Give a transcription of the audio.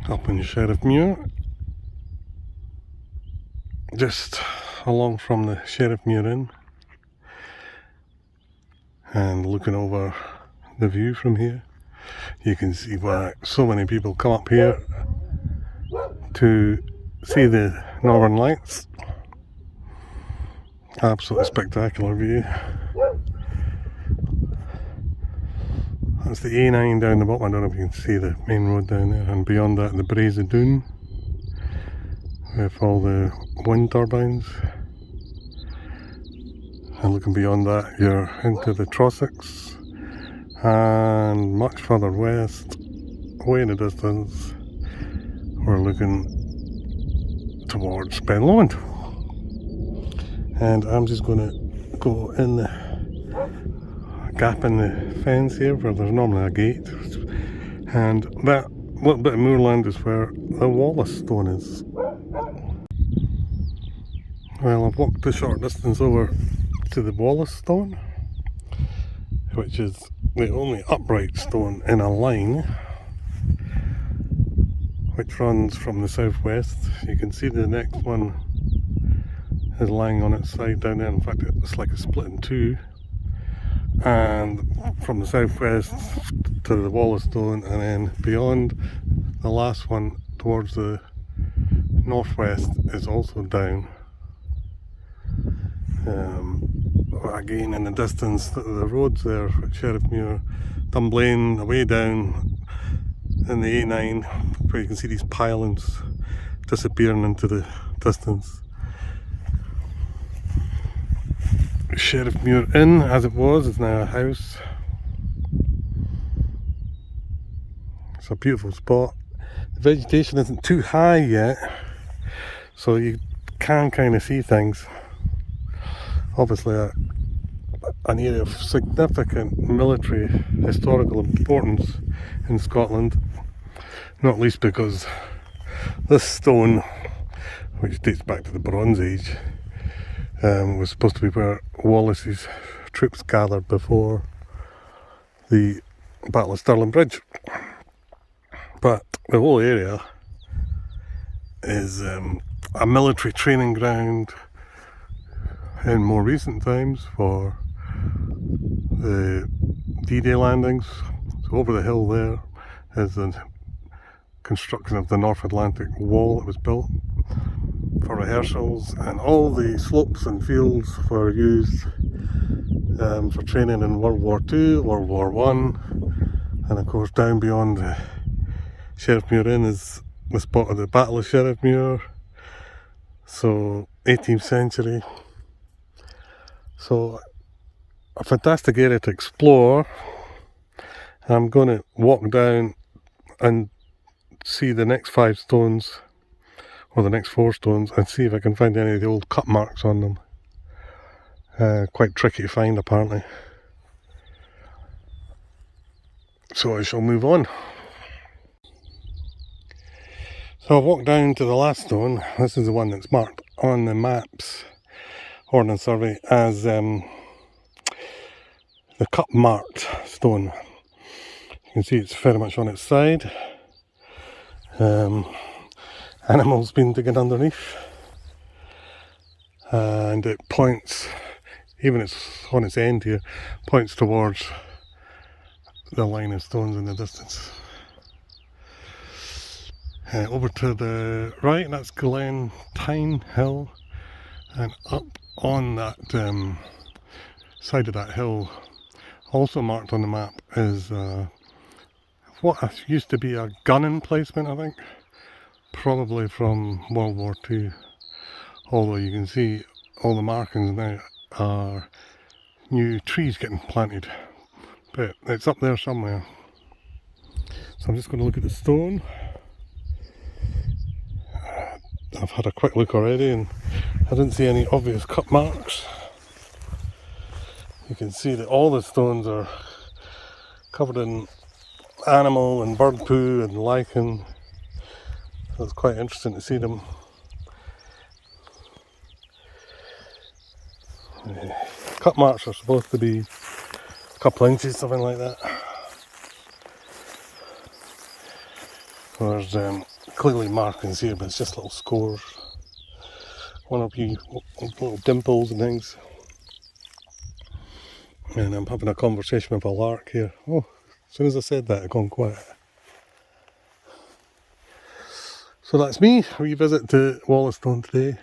up in Sheriffmuir, just along from the Sheriffmuir Inn, and looking over the view from here. You can see why so many people come up here to see the Northern Lights. Absolutely spectacular view. That's the A9 down the bottom. I don't know if you can see the main road down there, and beyond that the Braes of Doon with all the wind turbines, and looking beyond that you're into the Trossachs, and much further west, way in the distance, we're looking towards Ben Lomond. And I'm just going to go in the gap in the fence here where there's normally a gate, and that little bit of moorland is where the Wallace Stone is. Well, I've walked a short distance over to the Wallace Stone, which is the only upright stone in a line which runs from the southwest. You can see the next one is lying on its side down there. In fact, it's like a split in two. And from the southwest to the Wallace Stone, and then beyond the last one towards the northwest is also down. Again, in the distance, the roads there at Sheriffmuir, Dunblane, away down in the A9, where you can see these pylons disappearing into the distance. Sheriffmuir Inn, as it was, is now a house. It's a beautiful spot. The vegetation isn't too high yet, so you can kind of see things. Obviously an area of significant military historical importance in Scotland, not least because this stone, which dates back to the Bronze Age, was supposed to be where Wallace's troops gathered before the Battle of Stirling Bridge. But the whole area is a military training ground in more recent times for the D-Day landings. So over the hill there is the construction of the North Atlantic Wall that was built for rehearsals, and all the slopes and fields were used for training in World War II, World War I, and of course down beyond Sheriffmuir Inn is the spot of the Battle of Sheriffmuir, so 18th century. So a fantastic area to explore. I'm going to walk down and see the next 5 stones, or the next 4 stones, and see if I can find any of the old cut marks on them. Quite tricky to find apparently. So I shall move on. So I've walked down to the last stone. This is the one that's marked on the maps, Ordnance Survey, as the cut marked stone. You can see it's very much on its side. Animals been digging underneath, and it points, even it's on its end here, points towards the line of stones in the distance. Over to the right, that's Glen Tyne Hill, and up on that side of that hill, also marked on the map, is what used to be a gun emplacement, I think, probably from World War II, although you can see all the markings now are new trees getting planted, but it's up there somewhere. So I'm just going to look at the stone. I've had a quick look already and I didn't see any obvious cut marks. You can see that all the stones are covered in animal and bird poo and lichen, so it's quite interesting to see them. Cut marks are supposed to be a couple inches, something like that. So there's clearly markings here, but it's just little scores. One of you little dimples and things. And I'm having a conversation with a lark here. Oh, as soon as I said that, it gone quiet. So that's me, a revisit to Wallace Stone today.